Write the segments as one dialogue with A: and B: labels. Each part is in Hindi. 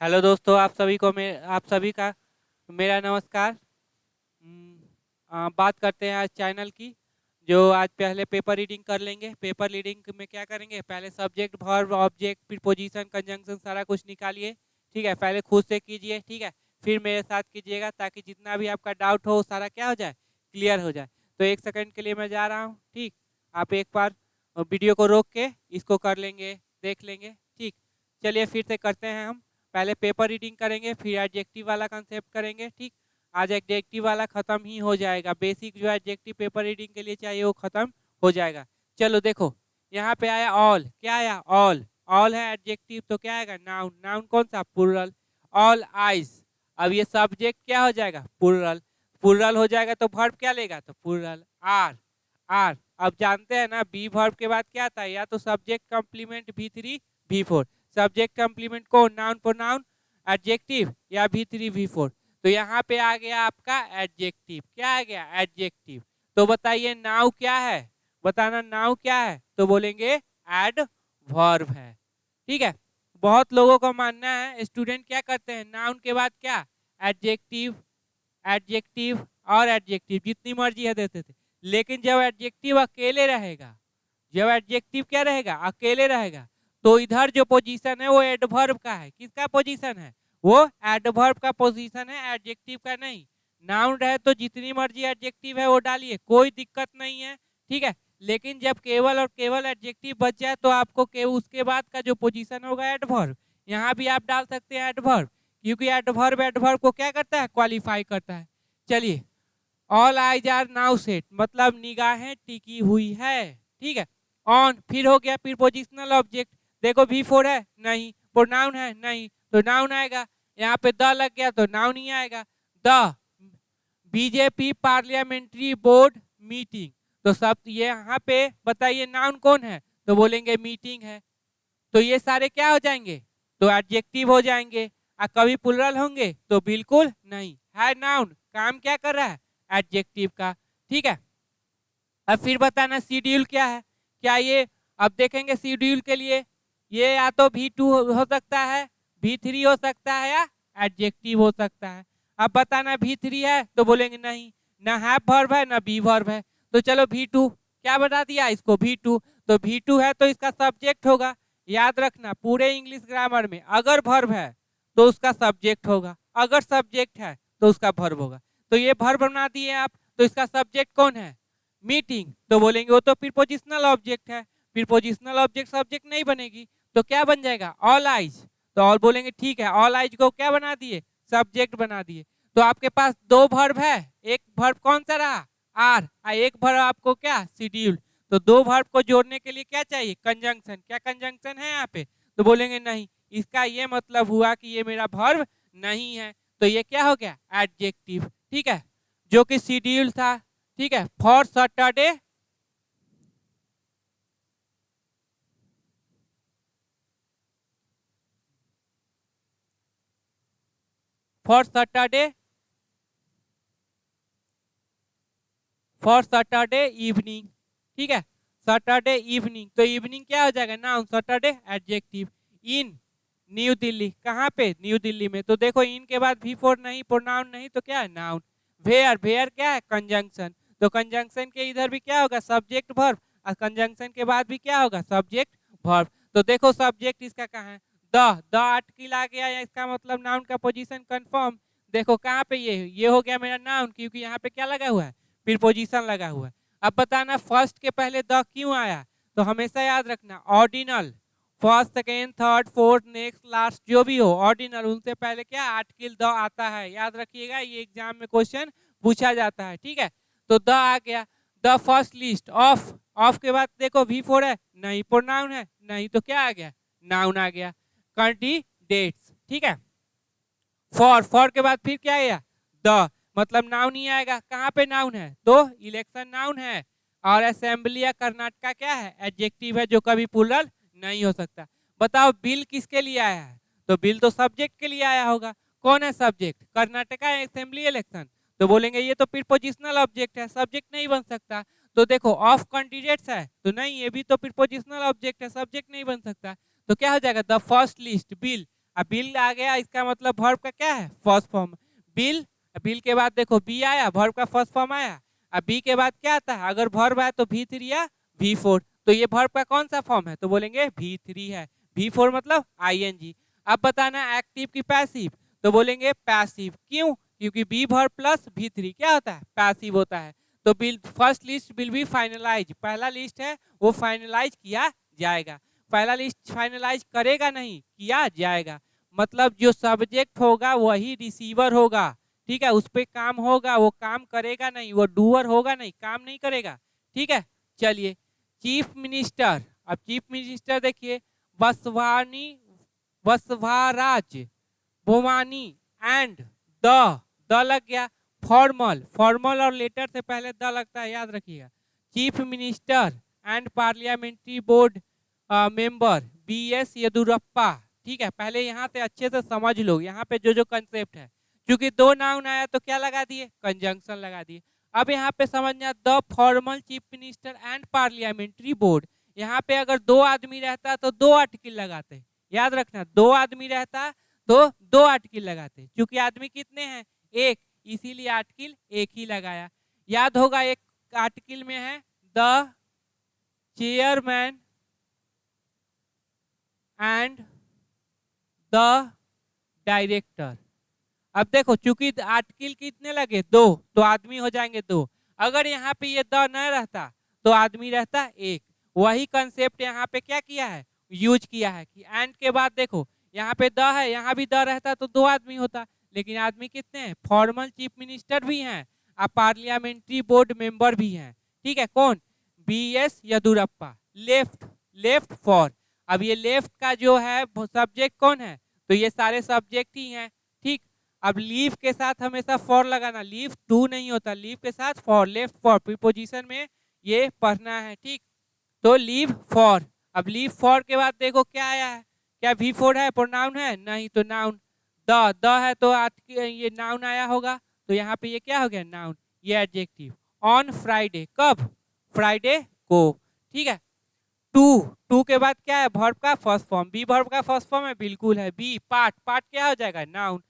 A: हेलो दोस्तों, आप सभी का मेरा नमस्कार। बात करते हैं आज चैनल की। जो आज पहले पेपर रीडिंग कर लेंगे। पेपर रीडिंग में क्या करेंगे, पहले subject verb object preposition conjunction सारा कुछ निकालिए। ठीक है, पहले खुद से कीजिए। ठीक है, फिर मेरे साथ कीजिएगा ताकि जितना भी आपका डाउट हो सारा क्या हो जाए, क्लियर हो जाए। तो 1 सेकंड के लिए मैं जा रहा हूँ। ठीक, आप एक बार वीडियो को रोक के इसको कर लेंगे, देख लेंगे। ठीक, चलिए फिर से करते हैं हम। पहले पेपर रीडिंग करेंगे, फिर एडजेक्टिव वाला कंसेप्ट करेंगे। ठीक, आज एडजेक्टिव वाला खत्म ही हो जाएगा। बेसिक जो एडजेक्टिव पेपर रीडिंग के लिए चाहिए वो खत्म हो जाएगा। चलो देखो, यहाँ पे आया ऑल। क्या आया? ऑल। ऑल है एडजेक्टिव, तो क्या आएगा? नाउन। नाउन कौन सा? प्लुरल। All eyes. अब ये सब्जेक्ट क्या हो जाएगा? प्लुरल। प्लुरल हो जाएगा तो वर्ब क्या लेगा? तो प्लुरल। आर। आर। अब जानते हैं ना, बी वर्ब के बाद क्या आता है? या तो subject complement V3 V4। Subject complement को नाउन प्रोनाउन एडजेक्टिव या V3 V4। तो यहाँ पे आ गया आपका एडजेक्टिव। क्या आ गया? एडजेक्टिव। तो बताइए नाउ क्या है? बताना नाउ क्या है? तो बोलेंगे एडवर्ब है। ठीक है, बहुत लोगों का मानना है स्टूडेंट क्या करते हैं, नाउन के बाद क्या? एडजेक्टिव, एडजेक्टिव और एडजेक्टिव जितनी मर्जी है देते थे। लेकिन जब एडजेक्टिव अकेले रहेगा, जब एडजेक्टिव क्या रहेगा? अकेले रहेगा, तो इधर जो पोजीशन है वो एडवर्ब का है। किसका पोजीशन है? वो एडवर्ब का पोजीशन है, एडजेक्टिव का नहीं। नाउन रहे तो जितनी मर्जी एडजेक्टिव है वो डालिए, कोई दिक्कत नहीं है। ठीक है, लेकिन जब केवल और केवल एडजेक्टिव बच जाए तो आपको उसके बाद का जो पोजीशन होगा एडवर्ब, यहाँ भी आप डाल सकते हैं एडवर्ब, क्योंकि एडवर्ब एडवर्ब को क्या करता है? क्वालिफाई करता है। चलिए, all eyes are now set, मतलब निगाहें टिकी हुई है। ठीक है, ऑन फिर हो गया प्रीपोजिशनल ऑब्जेक्ट। देखो V4 है नहीं, प्रोनाउन है नहीं, तो नाउन आएगा। यहाँ पे द लग गया तो नाउन ही आएगा। The BJP parliamentary board meeting, तो सब ये यहाँ पे बताइए नाउन कौन है? तो बोलेंगे मीटिंग है। तो ये सारे क्या हो जाएंगे? तो एडजेक्टिव हो जाएंगे। कभी प्लुरल होंगे? तो बिल्कुल नहीं है। नाउन काम क्या कर रहा है? एडजेक्टिव का। ठीक है, अब फिर बताना शेड्यूल क्या है। क्या ये, अब देखेंगे शेड्यूल के लिए, ये या तो V2 हो सकता है, V3 हो सकता है, या एडजेक्टिव हो सकता है। अब बताना V3 है तो बोलेंगे नहीं, ना हैव वर्ब है ना बी वर्ब है। तो चलो V2 क्या बता दिया इसको? V2। तो V2 है तो इसका सब्जेक्ट होगा। याद रखना पूरे इंग्लिश ग्रामर में अगर वर्ब है तो उसका सब्जेक्ट होगा, अगर सब्जेक्ट है तो उसका वर्ब होगा। तो ये वर्ब बना दिए आप, तो इसका सब्जेक्ट कौन है? मीटिंग। तो बोलेंगे वो तो प्रीपोजिशनल ऑब्जेक्ट है, प्रीपोजिशनल ऑब्जेक्ट सब्जेक्ट नहीं बनेगी, तो क्या बन जाएगा? All eyes. तो ऑल बोलेंगे ठीक है, ऑल आइज को क्या बना दिए? सब्जेक्ट बना दिए। तो आपके पास दो वर्ब है, एक वर्ब कौन सा रहा? आर, एक वर्ब आपको क्या? शेड्यूल। तो दो वर्ब को जोड़ने के लिए क्या चाहिए? कंजंक्शन। क्या कंजंक्शन है यहाँ पे? तो बोलेंगे नहीं, इसका ये मतलब हुआ कि ये मेरा वर्ब नहीं है, तो ये क्या हो गया? एडजेक्टिव। ठीक है, जो कि शेड्यूल था। ठीक है, for Saturday, for Saturday, for Saturday evening. ठीक है, सैटरडे इवनिंग, तो इवनिंग क्या हो जाएगा? Noun. Saturday adjective. In New Delhi, कहाँ पे? न्यू दिल्ली में। तो देखो इन के बाद V4 नहीं, प्रोनाउन नहीं, तो क्या है? नाउन। वेयर, वेयर क्या है? कंजंक्शन। तो कंजंक्शन के इधर भी क्या होगा? सब्जेक्ट वर्ब, और कंजंक्शन के बाद भी क्या होगा? Subject verb. तो देखो सब्जेक्ट इसका कहाँ है? द आर्टिकल आ गया, या इसका मतलब नाउन का पोजीशन कंफर्म। देखो कहाँ पे ये हो गया मेरा नाउन, क्योंकि यहाँ पे क्या लगा हुआ है? प्रीपोजिशन लगा हुआ है। अब बताना फर्स्ट के पहले द क्यों आया? तो हमेशा याद रखना ordinal, first second third fourth next last जो भी हो ऑर्डिनल, उनसे पहले क्या? आर्टिकल द आता है। याद रखिएगा, ये एग्जाम में क्वेश्चन पूछा जाता है। ठीक है, तो द आ गया। The first list of, of के बाद देखो V4 है नहीं, प्रोनाउन है नहीं, तो क्या आ गया? नाउन आ गया। कैंडिडेट्स। ठीक है, फॉर के बाद फिर क्या आया? द, मतलब नाउन ही आएगा। कहाँ पे नाउन है? तो इलेक्शन नाउन है। और असेंबली या कर्नाटका क्या है? एडजेक्टिव है, जो कभी प्लुरल नहीं हो सकता। बताओ बिल किसके लिए आया है? तो बिल तो सब्जेक्ट के लिए आया होगा। कौन है सब्जेक्ट? Karnataka assembly election. तो बोलेंगे ये तो प्रीपोजिशनल ऑब्जेक्ट है, सब्जेक्ट नहीं बन सकता। तो देखो ऑफ कैंडिडेट्स है तो नहीं, ये भी तो प्रीपोजिशनल ऑब्जेक्ट है, सब्जेक्ट नहीं बन सकता। तो क्या हो जाएगा? The first list bill. अब बिल आ गया, इसका मतलब वर्ब का क्या है, फर्स्ट फॉर्म। बिल, बिल के बाद देखो बी आया, वर्ब का फर्स्ट फॉर्म आया। अब बी के बाद क्या आता है, अगर वर्ब आया तो V3 या V4, तो ये वर्ब का कौन सा फॉर्म है, तो बोलेंगे V3 है। V4 मतलब ING। अब बताना एक्टिव की पैसिव, तो बोलेंगे पैसिव। क्यों, क्योंकि बी वर्ब प्लस V3 क्या होता है, पैसिव होता है। तो bill first list will be finalise, पहला लिस्ट है वो फाइनलाइज किया जाएगा। पहला लिस्ट फाइनलाइज करेगा नहीं, किया जाएगा। मतलब जो सब्जेक्ट होगा वही रिसीवर होगा, ठीक है, उस पर काम होगा, वो काम करेगा नहीं, वो डूअर होगा नहीं, काम नहीं करेगा, ठीक है। चलिए चीफ मिनिस्टर, अब चीफ मिनिस्टर देखिए, वसवानी, वसवाराज, बोमानी एंड द लग गया। फॉर्मल, फॉर्मल और लेटर से पहले द लगता है, याद रखिएगा। Chief minister and parliamentary board member BS Yediyurappa, ठीक है। पहले यहाँ से अच्छे से समझ लो, यहाँ पे जो जो कंसेप्ट है, क्योंकि दो नाउन आया तो क्या लगा दिए, कंजंक्शन लगा दिए। अब यहाँ पे समझना, the formal chief minister and parliamentary board, यहाँ पे अगर दो आदमी रहता तो दो आर्टिकल लगाते, याद रखना, दो आदमी रहता तो दो आर्टिकल लगाते, क्योंकि आदमी कितने हैं, एक, इसीलिए आर्टिकल एक ही लगाया। याद होगा एक आर्टिकल में है the chairman and the director. अब देखो चूंकि आर्टिकल कितने लगे, दो, तो आदमी हो जाएंगे दो। अगर यहाँ पे ये द न रहता तो आदमी रहता एक। वही कंसेप्ट यहाँ पे क्या किया है, यूज किया है कि एंड के बाद देखो यहाँ पे द है, यहाँ भी द रहता तो दो आदमी होता, लेकिन आदमी कितने हैं, फॉर्मल चीफ मिनिस्टर भी हैं और पार्लियामेंट्री बोर्ड मेंबर भी हैं, ठीक है। कौन, BS Yediyurappa. Left, left for, अब ये लेफ्ट का जो है सब्जेक्ट कौन है, तो ये सारे सब्जेक्ट ही हैं, ठीक। अब लीव के साथ हमेशा फॉर लगाना, लीव टू नहीं होता, लीव के साथ फॉर, लेफ्ट फॉर प्रीपोजिशन में ये पढ़ना है, ठीक। तो लीव फॉर, अब लीव फॉर के बाद देखो क्या आया है, क्या V4 है, प्रोनाउन है, नहीं, तो नाउन। द है तो ये नाउन आया होगा, तो यहाँ पे ये क्या हो गया, नाउन, ये एडजेक्टिव। ऑन फ्राइडे, कब, फ्राइडे को, ठीक है। टू, टू के बाद क्या है, वर्ब का फर्स्ट फॉर्म, बी वर्ब का फर्स्ट फॉर्म है, बिल्कुल है। बी पार्ट, पार्ट क्या हो जाएगा, noun.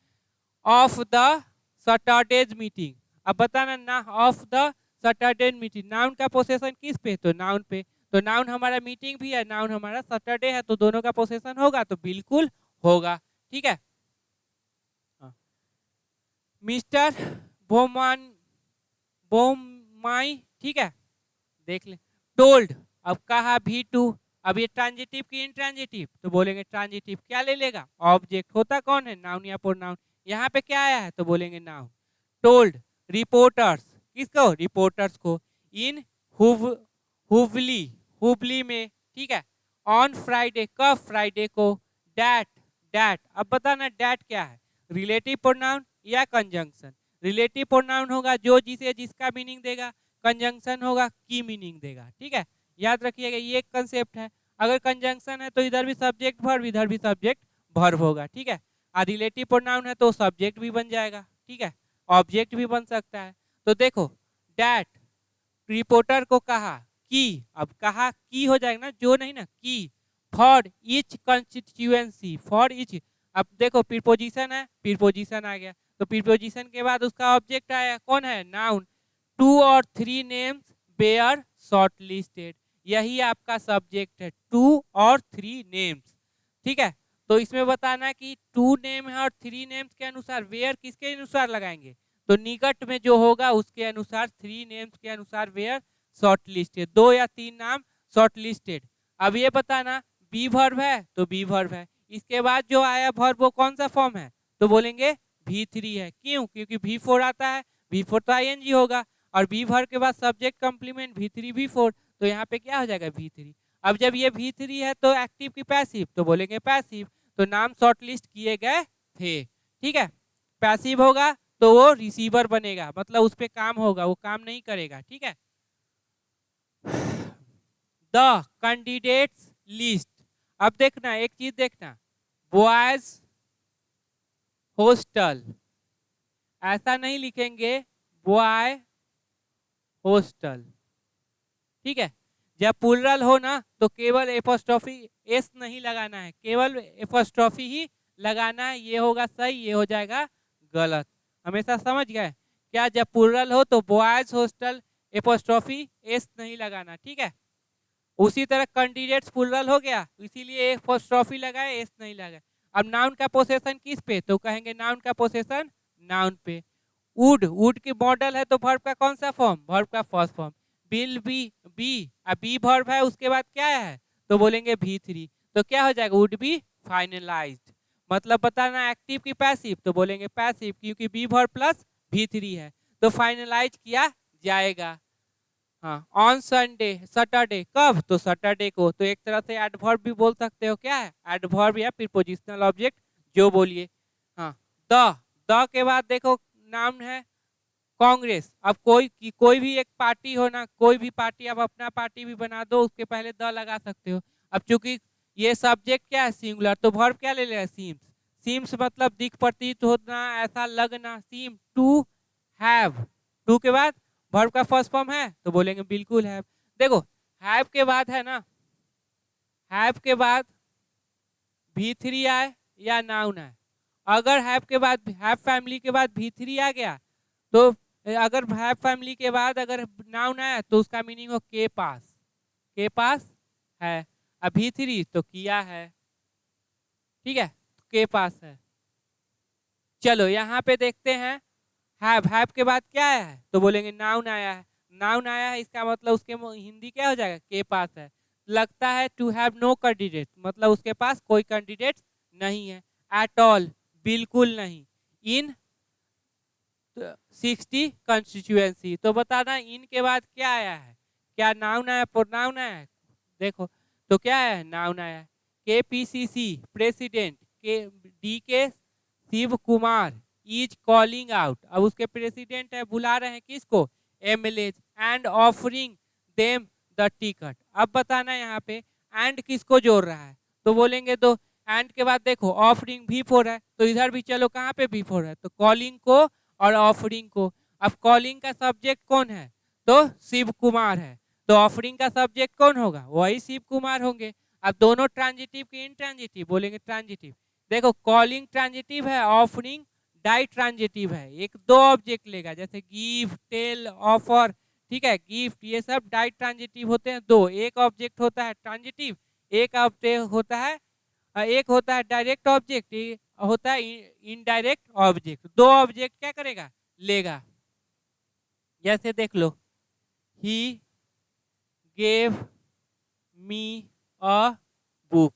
A: Of the Saturdays meeting, अब बताना ना, of the Saturday meeting, noun का पोसेशन किस पे, तो नाउन पे, तो नाउन हमारा मीटिंग भी है, नाउन हमारा सैटरडे है, तो दोनों का पोसेशन होगा, तो बिल्कुल होगा, ठीक है। मिस्टर बोमान, बोमाई, ठीक है, देख ले। टोल्ड, अब कहा V2, अब ये ट्रांजिटिव की इंट्रांजिटिव, तो बोलेंगे ट्रांजिटिव। क्या ले लेगा, ऑब्जेक्ट, होता कौन है, नाउन या प्रोनाउन। यहाँ पे क्या आया है, तो बोलेंगे नाउन। टोल्ड रिपोर्टर्स, किसको, रिपोर्टर्स को। इन हुबली, हुबली में, ठीक है। ऑन फ्राइडे, कब, फ्राइडे को। डैट, डैट, अब बताना डैट क्या है, रिलेटिव प्रोनाउन या कंजंक्शन। रिलेटिव प्रोनाउन होगा जो जिसे जिसका मीनिंग देगा, कंजंक्शन होगा की मीनिंग देगा, ठीक है। याद रखिएगा ये एक कंसेप्ट है। अगर कंजंक्शन है तो इधर भी सब्जेक्ट वर्ब, इधर भी सब्जेक्ट वर्ब होगा, ठीक है। और रिलेटिव प्रोनाउन है तो सब्जेक्ट भी बन जाएगा, ठीक है, ऑब्जेक्ट भी बन सकता है। तो देखो डैट, रिपोर्टर को कहा कि, अब कहा की हो जाएगा ना, जो नहीं ना, की। For each constituency, for each, अब देखो प्रीपोजिशन है, प्रीपोजिशन आ गया, तो प्रीपोजिशन के बाद उसका ऑब्जेक्ट आया, कौन है, नाउन। 2 और 3 नेम्स बेयर शॉर्ट लिस्टेड, यही आपका सब्जेक्ट है, 2 और 3 नेम्स, ठीक है। तो इसमें बताना कि 2 नेम है और 3 नेम्स के अनुसार वेयर किसके अनुसार लगाएंगे, तो निकट में जो होगा उसके अनुसार, 3 नेम्स के अनुसार वेयर शॉर्ट लिस्टेड, 2 या 3 नाम शॉर्ट लिस्टेड। अब ये बताना बी वर्ब है तो बी वर्ब है, इसके बाद जो आया वर्ब वो कौन सा फॉर्म है, तो बोलेंगे V3 है। क्यों, क्योंकि V4 आता है, V4 तो ING होगा, और बी वर्ब के बाद सब्जेक्ट कंप्लीमेंट V3 V4, तो यहाँ पे क्या हो जाएगा, V3। अब जब ये V3 है तो एक्टिव की पैसिव, तो बोलेंगे पैसिव, तो नाम शॉर्टलिस्ट किए गए थे, ठीक है। पैसिव होगा तो वो रिसीवर बनेगा, मतलब उस पर काम होगा, वो काम नहीं करेगा, ठीक है। द कैंडिडेट्स लिस्ट, अब देखना एक चीज देखना, बॉयज हॉस्टल, ऐसा नहीं लिखेंगे बॉय हॉस्टल, ठीक है। जब प्लुरल हो ना तो केवल एपोस्ट्रोफी एस नहीं लगाना है, केवल एपोस्ट्रोफी ही लगाना है, ये होगा सही, ये हो जाएगा गलत। हमेशा समझ गए क्या? जब प्लूरल हो तो बॉयज हॉस्टल एपोस्ट्रोफी एस नहीं लगाना, ठीक है। उसी तरह कैंडिडेट्स प्लूरल हो गया, इसीलिए एपोस्ट्रोफी लगाए, एस नहीं लगाए। अब नाउन का पोसेशन किस पे? तो कहेंगे नाउन का पोसेशन नाउन पे। वुड, वुड की मॉडल है तो वर्ब का कौन सा फॉर्म? वर्ब का first form. Will be, be, अब बी वर्ब है, उसके बाद क्या है? तो बोलेंगे V3, तो क्या हो जाएगा? Would be finalised. मतलब बताना एक्टिव की पैसिव, तो बोलेंगे पैसिव, क्योंकि बी वर्ब प्लस V3 है, तो फाइनलाइज किया जाएगा। हाँ, ऑन संडे, सैटरडे, कब? तो सैटरडे को। तो एक तरह से एडवर्ब भी बोल सकते हो, क्या है? एडवर्ब या प्रीपोजिशनल ऑब्जेक्ट जो बोलिए। हाँ, द के बाद देखो नाम है कांग्रेस। अब कोई भी एक पार्टी हो ना, कोई भी पार्टी, अब अपना पार्टी भी बना दो, उसके पहले द लगा सकते हो। अब चूंकि ये सब्जेक्ट क्या है? सिंगुलर, तो वर्ब क्या ले लेगा? सीम्स। सीम्स मतलब दिख, प्रतीत होना, ऐसा लगना, सीम टू हैव। टू के बाद वर्ब का फर्स्ट फॉर्म है, तो बोलेंगे बिल्कुल हैव। देखो हैव के बाद है ना, हैव के बाद V3 आए या नाउन आए, अगर हैव के बाद, हैव फैमिली के बाद V3 आ गया, तो अगर हैव फैमिली के बाद अगर नाउन आया तो उसका मीनिंग हो के पास, के पास है। अब V3 तो किया है, ठीक है, के पास है। चलो यहाँ पे देखते हैं, हैव के बाद क्या आया है? तो बोलेंगे नाउन आया है। नाउन आया है, इसका मतलब उसके हिंदी क्या हो जाएगा? के पास है। लगता है टू हैव नो कैंडिडेट, मतलब उसके पास कोई कैंडिडेट नहीं है। एट ऑल, बिल्कुल नहीं। इन 60 कंस्टिट्यूएंसी, तो बताना इन के बाद क्या आया है? क्या नाउन आया, प्रोनाउन आया है? देखो तो क्या है? नाउन आया है। KPCC प्रेसिडेंट के DK Shivakumar is calling out, अब उसके प्रेसिडेंट है, बुला रहे हैं किसको? MLAs and offering them the ticket. अब बताना यहाँ पे एंड किसको जोड़ रहा है? तो बोलेंगे तो एंड के बाद देखो ऑफरिंग V4 है, तो इधर भी चलो कहाँ पे V4 है? तो कॉलिंग को और ऑफरिंग को। अब कॉलिंग का सब्जेक्ट कौन है? तो शिव कुमार है, तो ऑफरिंग का सब्जेक्ट कौन होगा? वही शिव कुमार होंगे। अब दोनों ट्रांजिटिव की इनट्रांजिटिव? बोलेंगे ट्रांजिटिव। देखो कॉलिंग ट्रांजिटिव है, ऑफरिंग डाई ट्रांजिटिव है, एक दो ऑब्जेक्ट लेगा, जैसे गिव, टेल, ऑफर, ठीक है, गिफ्ट, ये सब डाई ट्रांजिटिव होते हैं दो। एक ऑब्जेक्ट होता है ट्रांजिटिव, एक ऑब्जेक्ट होता है, एक होता है डायरेक्ट ऑब्जेक्ट, होता है इनडायरेक्ट ऑब्जेक्ट। दो ऑब्जेक्ट क्या करेगा? लेगा। जैसे देख लो, he gave me a book,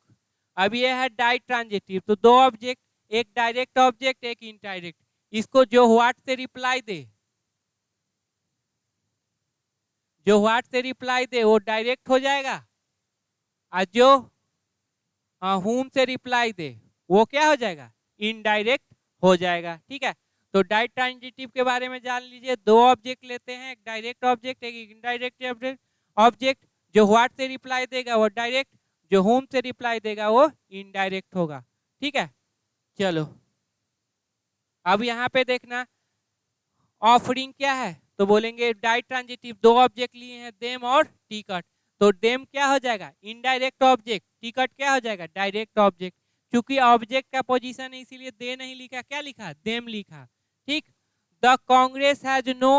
A: अब ये है डाई ट्रांजिटिव, तो दो ऑब्जेक्ट, एक डायरेक्ट ऑब्जेक्ट, एक इनडायरेक्ट। इसको जो व्हाट से रिप्लाई दे, जो व्हाट से रिप्लाई दे वो डायरेक्ट हो जाएगा, और जो हुम से रिप्लाई दे वो क्या हो जाएगा? इनडायरेक्ट हो जाएगा, ठीक है। तो डाई ट्रांजिटिव के बारे में जान लीजिए, दो ऑब्जेक्ट लेते हैं, एक डायरेक्ट ऑब्जेक्ट, एक इनडायरेक्ट ऑब्जेक्ट। जो व्हाट से रिप्लाई देगा वो डायरेक्ट, जो होम से रिप्लाई देगा वो इनडायरेक्ट होगा, ठीक है। चलो अब यहाँ पे देखना, ऑफरिंग क्या है? तो बोलेंगे डाई ट्रांजिटिव, दो ऑब्जेक्ट लिए हैं, देम और टिकट, तो देम क्या हो जाएगा? इनडायरेक्ट ऑब्जेक्ट, टिकट क्या हो जाएगा? Direct object. क्योंकि ऑब्जेक्ट का पोजीशन है इसीलिए दे नहीं लिखा, क्या लिखा? देम लिखा, ठीक। The Congress has no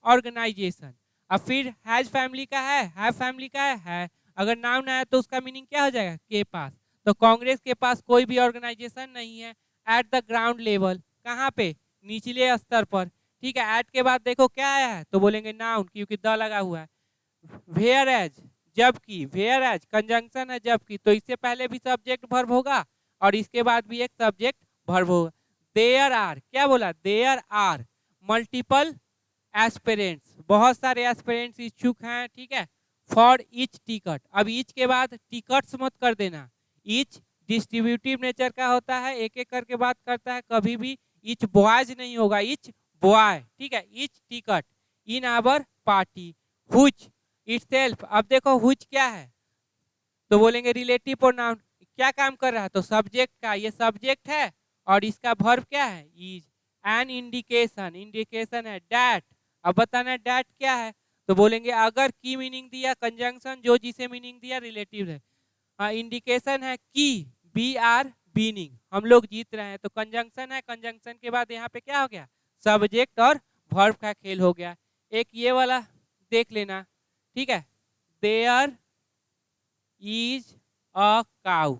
A: organisation, अब फिर हैज फैमिली का है फैमिली का है, अगर नाउन आया तो उसका मीनिंग क्या हो जाएगा? के पास, तो कांग्रेस के पास कोई भी ऑर्गेनाइजेशन नहीं है। एट द ग्राउंड लेवल, कहाँ पे? निचले स्तर पर, ठीक है। एट के बाद देखो क्या आया है? तो बोलेंगे नाउन, क्योंकि द लगा हुआ है। वेयर एज, जबकि, वेयर एज कंजंक्शन है जबकि, तो इससे पहले भी सब्जेक्ट वर्ब होगा और इसके बाद भी एक सब्जेक्ट वर्ब होगा। देयर आर, क्या बोला? देयर आर मल्टीपल एस्पिरेंट्स, बहुत सारे एस्पिरेंट्स इच्छुक हैं, ठीक है। फॉर ईच टिकट, अब ईच के बाद टिकट्स मत कर देना, ईच डिस्ट्रीब्यूटिव नेचर का होता है, एक एक करके बात करता है, कभी भी ईच बॉयज नहीं होगा, ईच बॉय, ठीक है। Each ticket in our party, hutch itself, अब देखो हुच क्या है? तो बोलेंगे रिलेटिव प्रोनाउन, क्या काम कर रहा है? तो सब्जेक्ट का, ये सब्जेक्ट है और इसका वर्ब क्या है? इज। एन इंडिकेशन, इंडिकेशन है डैट, अब बताना डैट क्या है? तो बोलेंगे अगर की मीनिंग दिया, कंजंक्शन जो जिसे मीनिंग दिया रिलेटिव है। इंडिकेशन है की, BR बीनिंग, हम लोग जीत रहे हैं। तो कंजंक्शन है, कंजंक्शन के बाद यहाँ पे क्या हो गया, सब्जेक्ट और वर्ब का खेल हो गया। एक ये वाला देख लेना, ठीक है, देयर इज अ काउ,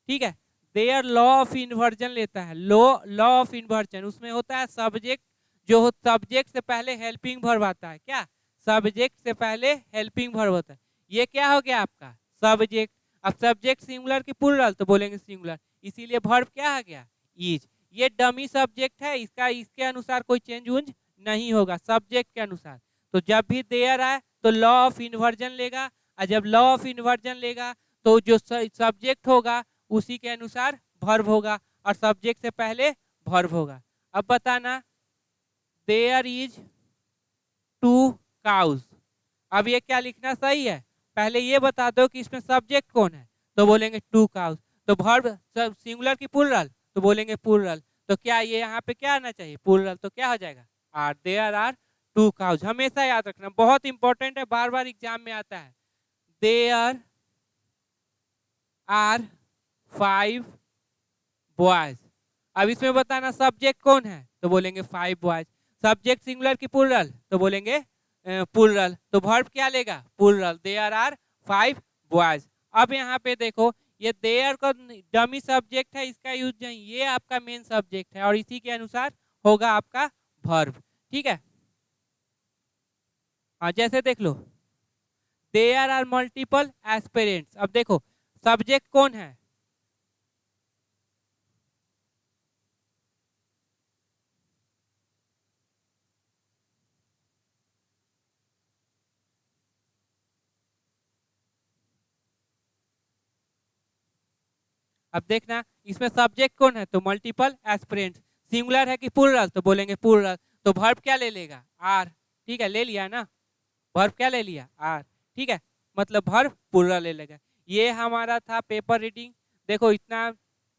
A: ठीक है। देयर लॉ ऑफ इन्वर्जन लेता है, लॉ ऑफ इन्वर्जन, उसमें होता है सब्जेक्ट, जो सब्जेक्ट से पहले हेल्पिंग वर्ब आता है, क्या, सब्जेक्ट से पहले हेल्पिंग वर्ब होता है। ये क्या हो गया आपका सब्जेक्ट। अब सब्जेक्ट सिंगुलर की प्लूरल तो बोलेंगे सिंगुलर, इसीलिए वर्ब क्या आ गया, इज। ये डमी सब्जेक्ट है, इसका इसके अनुसार कोई चेंज उंज नहीं होगा सब्जेक्ट के अनुसार। तो जब भी देयर आए तो लॉ ऑफ इन्वर्जन लेगा, और जब लॉ ऑफ इन्वर्जन लेगा तो जो सब्जेक्ट होगा उसी के अनुसार वर्ब होगा, और सब्जेक्ट से पहले वर्ब होगा। अब बताना, देयर इज 2 काउज। अब ये क्या लिखना सही है, पहले ये बता दो कि इसमें सब्जेक्ट कौन है, तो बोलेंगे 2 काउज। तो वर्ब सिंगुलर की प्लूरल तो बोलेंगे प्लूरल। तो क्या ये यहाँ पे क्या आना चाहिए, प्लूरल, तो क्या हो जाएगा आर, देयर आर 2 काउज। हमेशा याद रखना, बहुत इंपॉर्टेंट है, बार बार एग्जाम में आता है। There are 5 boys. अब इसमें बताना सब्जेक्ट कौन है, तो बोलेंगे 5 बॉयज। सब्जेक्ट सिंगुलर की प्लूरल तो बोलेंगे प्लूरल। तो वर्ब क्या लेगा, प्लूरल, देयर आर 5 बॉयज। अब यहाँ पे देखो, ये देयर का डमी सब्जेक्ट है, इसका यूज नहीं, ये आपका मेन सब्जेक्ट है, और इसी के अनुसार होगा आपका वर्ब, ठीक है। हाँ, जैसे देख लो, देयर आर मल्टीपल एस्पिरेंट्स। अब देखो सब्जेक्ट कौन है, अब देखना इसमें सब्जेक्ट कौन है, तो मल्टीपल एस्पिरेंट्स। सिंगुलर है कि प्लूरल, तो बोलेंगे प्लूरल। तो वर्ब क्या ले लेगा, आर, ठीक है, ले लिया ना, वर्ब क्या ले लिया, आर, ठीक है, मतलब वर्ब प्लूरल ले लेगा। ये हमारा था पेपर रीडिंग। देखो इतना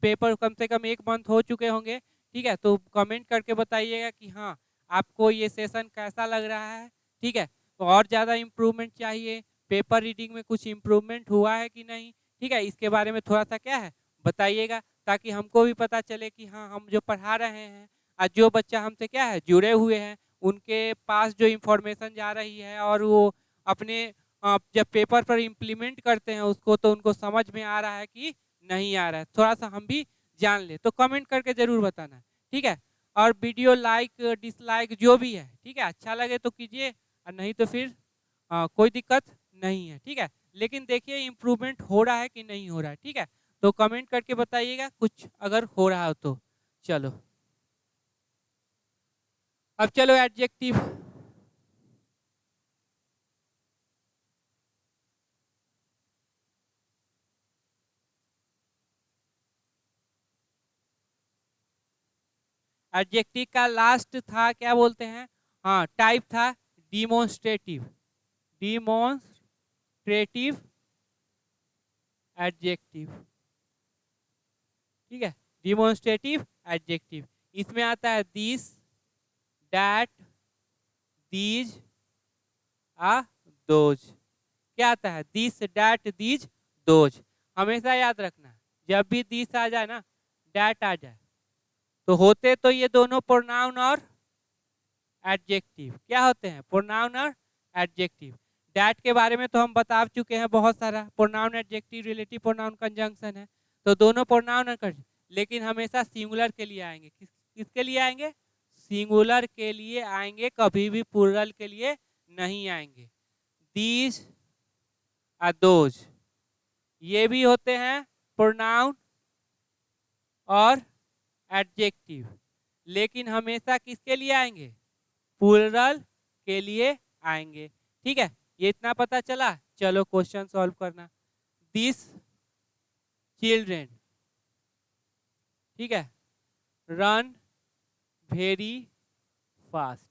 A: पेपर कम से कम 1 मंथ हो चुके होंगे, ठीक है। तो कमेंट करके बताइएगा कि हाँ आपको ये सेशन कैसा लग रहा है, ठीक है। तो और ज़्यादा इम्प्रूवमेंट चाहिए, पेपर रीडिंग में कुछ इम्प्रूवमेंट हुआ है कि नहीं, ठीक है, इसके बारे में थोड़ा सा क्या है बताइएगा, ताकि हमको भी पता चले कि हाँ हम जो पढ़ा रहे हैं और जो बच्चा हमसे क्या है जुड़े हुए हैं, उनके पास जो इंफॉर्मेशन जा रही है और वो अपने जब पेपर पर इम्प्लीमेंट करते हैं उसको, तो उनको समझ में आ रहा है कि नहीं आ रहा है, थोड़ा सा हम भी जान ले। तो कमेंट करके जरूर बताना, ठीक है। और वीडियो लाइक डिसलाइक जो भी है, ठीक है, अच्छा लगे तो कीजिए, और नहीं तो फिर कोई दिक्कत नहीं है, ठीक है। लेकिन देखिए इम्प्रूवमेंट हो रहा है कि नहीं हो रहा है, ठीक है। तो कमेंट करके बताइएगा कुछ अगर हो रहा हो तो। चलो अब चलो एडजेक्टिव। एडजेक्टिव का लास्ट था, क्या बोलते हैं, हाँ टाइप था डिमोन्स्ट्रेटिव, डिमोन्स्ट्रेटिव एडजेक्टिव, ठीक है, डिमोन्स्ट्रेटिव एडजेक्टिव। इसमें आता है this, that, these, ah, those. क्या आता है, दिस, डैट, दीज, दोज। हमेशा याद रखना, जब भी दिस आ जाए ना, डैट आ जाए, तो होते तो ये दोनों प्रोनाउन और एडजेक्टिव, क्या होते हैं, प्रोनाउन और एडजेक्टिव। डैट के बारे में तो हम बता चुके हैं बहुत सारा, pronoun adjective relative pronoun conjunction है, तो दोनों प्रोनाउन और, लेकिन हमेशा सिंगुलर के लिए आएंगे। किसके लिए आएंगे, सिंगुलर के लिए आएंगे, कभी भी प्लूरल के लिए नहीं आएंगे। दीज और दोज ये भी होते हैं प्रोनाउन और एडजेक्टिव, लेकिन हमेशा किसके लिए आएंगे, प्लूरल के लिए आएंगे, ठीक है। ये इतना पता चला, चलो क्वेश्चन सॉल्व करना। दिस चिल्ड्रेन, ठीक है, रन वेरी फास्ट।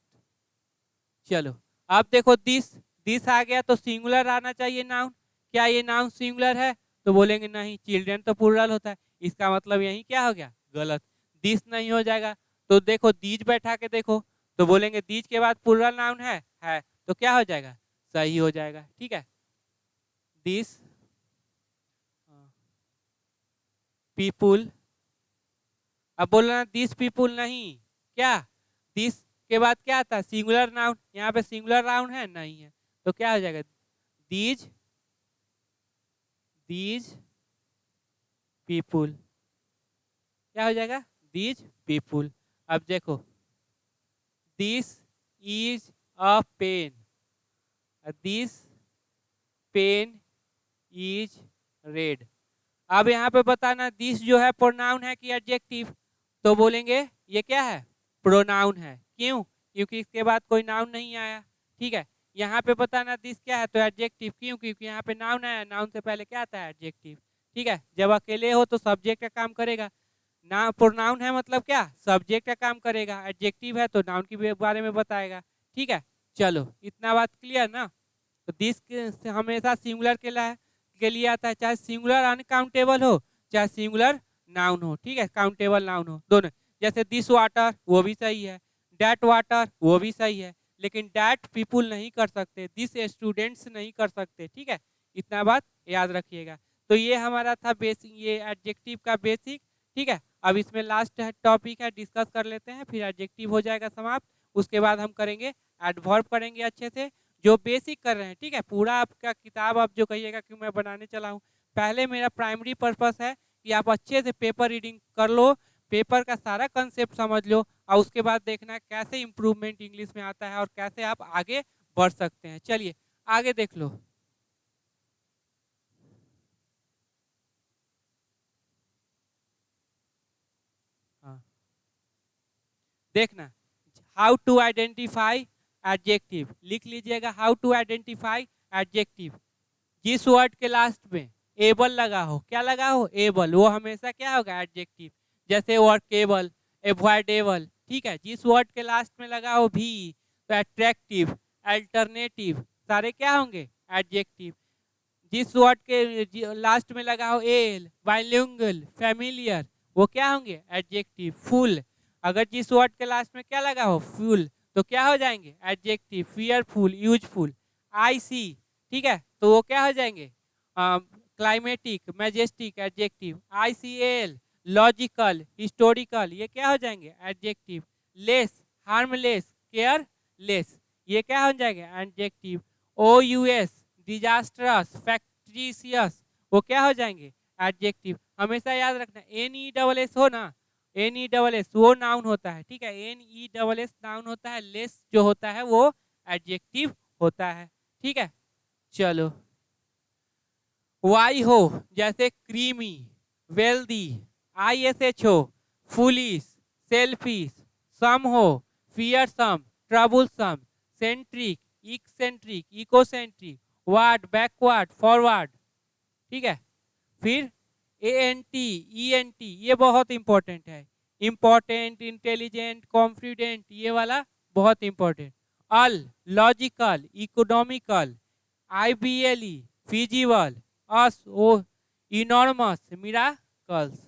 A: चलो अब देखो दिस आ गया तो सिंगुलर आना चाहिए नाउन, क्या ये नाउन सिंगुलर है, तो बोलेंगे नहीं, चिल्ड्रेन तो प्लूरल होता है, इसका मतलब यही क्या हो गया गलत, दिस नहीं हो जाएगा। तो देखो दीज बैठा के देखो, तो बोलेंगे दीज के बाद प्लूरल नाउन है, तो क्या हो जाएगा, सही हो जाएगा, ठीक है। दिस पीपुल अब बोलना दिस पीपुल नहीं, क्या दिस के बाद क्या आता है, सिंगुलर नाउन, यहाँ पे सिंगुलर नाउन है नहीं है, तो क्या हो जाएगा, दीज दीज पीपुल, क्या हो जाएगा, दीज पीपुल। अब देखो, this is a pen, this pen is red. अब यहाँ पे बताना दिस जो है प्रोनाउन है कि एडजेक्टिव, तो बोलेंगे ये क्या है, प्रोनाउन है। क्यों, क्योंकि इसके बाद कोई नाउन नहीं आया, ठीक है। यहाँ पे बताना दिस क्या है, तो एडजेक्टिव। क्यों, क्योंकि यहाँ पे नाउन आया, नाउन से पहले क्या आता है, एडजेक्टिव, ठीक है। जब अकेले हो तो सब्जेक्ट का काम करेगा, ना प्रोनाउन है मतलब क्या, सब्जेक्ट का काम करेगा, एडजेक्टिव है तो नाउन के बारे में बताएगा, ठीक है। चलो इतना बात क्लियर ना। तो दिस हमेशा सिंगुलर के लिए आता है, चाहे सिंगुलर अनकाउंटेबल हो चाहे सिंगुलर नाउन हो, ठीक है, काउंटेबल नाउन हो, दोनों। जैसे दिस वाटर वो भी सही है, डैट वाटर वो भी सही है, लेकिन डैट पीपुल नहीं कर सकते, दिस स्टूडेंट्स नहीं कर सकते, ठीक है। इतना बात याद रखिएगा। तो ये हमारा था बेसिक, ये एडजेक्टिव का बेसिक, ठीक है। अब इसमें लास्ट टॉपिक है, डिस्कस कर लेते हैं, फिर एडजेक्टिव हो जाएगा समाप्त। उसके बाद हम करेंगे एडवर्ब, करेंगे अच्छे से, जो बेसिक कर रहे हैं, ठीक है। पूरा आपका किताब आप जो कहिएगा कि मैं बनाने चला हूँ, पहले मेरा प्राइमरी पर्पस है कि आप अच्छे से पेपर रीडिंग कर लो, पेपर का सारा कंसेप्ट समझ लो, और उसके बाद देखना कैसे इम्प्रूवमेंट इंग्लिश में आता है और कैसे आप आगे बढ़ सकते हैं। चलिए आगे देख लो। हाँ देखना, हाउ टू आइडेंटिफाई एडजेक्टिव, लिख लीजिएगा, हाउ टू आइडेंटिफाई एडजेक्टिव। जिस वर्ड के लास्ट में एबल लगा हो, क्या लगा हो, एबल, वो हमेशा क्या होगा, एडजेक्टिव। जैसे वर्केबल, एवॉइडेबल, ठीक है। जिस वर्ड के लास्ट में लगा हो भी, तो अट्रैक्टिव, अल्टरनेटिव, सारे क्या होंगे, एडजेक्टिव। जिस वर्ड के लास्ट में लगा हो एल, बाइलिंगुअल, फैमिलियर, वो क्या होंगे, एडजेक्टिव। फुल, अगर जिस वर्ड के लास्ट में क्या लगा हो, फुल, तो क्या हो जाएंगे, एडजेक्टिव। फियरफुल, यूजफुल, आई सी, ठीक है, तो वो क्या हो जाएंगे, क्लाइमेटिक, मैजेस्टिक, एडजेक्टिव। आई सी एल, लॉजिकल, हिस्टोरिकल, ये क्या हो जाएंगे, एडजेक्टिव। लेस, हार्मलेस, केयरलेस, ये क्या हो जाएगा, एडजेक्टिव। ओ यू एस, डिजास्टरस, फैक्ट्रीशियस, वो क्या हो जाएंगे, एडजेक्टिव। हमेशा याद रखना, एन ई डबल एस हो ना, एन ई डबल एस वो नाउन होता है, ठीक है, N E double S noun होता है, लेस जो होता है वो एडजेक्टिव होता है, ठीक है। चलो, वाई हो, जैसे creamy, wealthy, I S H हो, फुलिश, सेल्फिश, सम हो, fearsome, troublesome, centric, eccentric, ecocentric, ward, backward, forward, ठीक है। फिर A N T, E N T, ये बहुत इंपॉर्टेंट है, इंपॉर्टेंट, इंटेलिजेंट, कॉन्फिडेंट, ये वाला बहुत इंपॉर्टेंट। अल, लॉजिकल, इकोनॉमिकल, IBLE, फिजिबल, अस ओ, इनॉर्मस, मिराकल्स,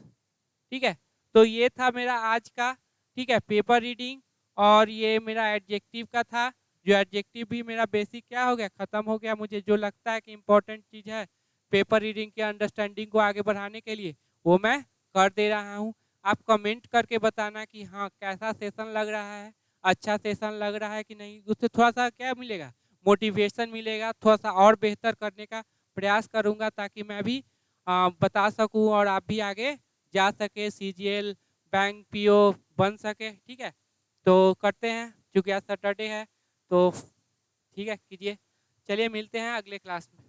A: ठीक है। तो ये था मेरा आज का, ठीक है, पेपर रीडिंग, और ये मेरा एडजेक्टिव का था। जो एडजेक्टिव भी मेरा बेसिक क्या हो गया, खत्म हो गया। मुझे जो लगता है कि इम्पोर्टेंट चीज़ है पेपर रीडिंग के अंडरस्टैंडिंग को आगे बढ़ाने के लिए, वो मैं कर दे रहा हूँ। आप कमेंट करके बताना कि हाँ कैसा सेशन लग रहा है, अच्छा सेशन लग रहा है कि नहीं। उससे थोड़ा सा क्या मिलेगा, मोटिवेशन मिलेगा, थोड़ा सा और बेहतर करने का प्रयास करूँगा, ताकि मैं भी बता सकूँ और आप भी आगे जा सके, CGL, बैंक, PO बन सके, ठीक है। तो करते हैं, चूँकि आज सैटरडे है तो ठीक है, कीजिए। चलिए मिलते हैं अगले क्लास में।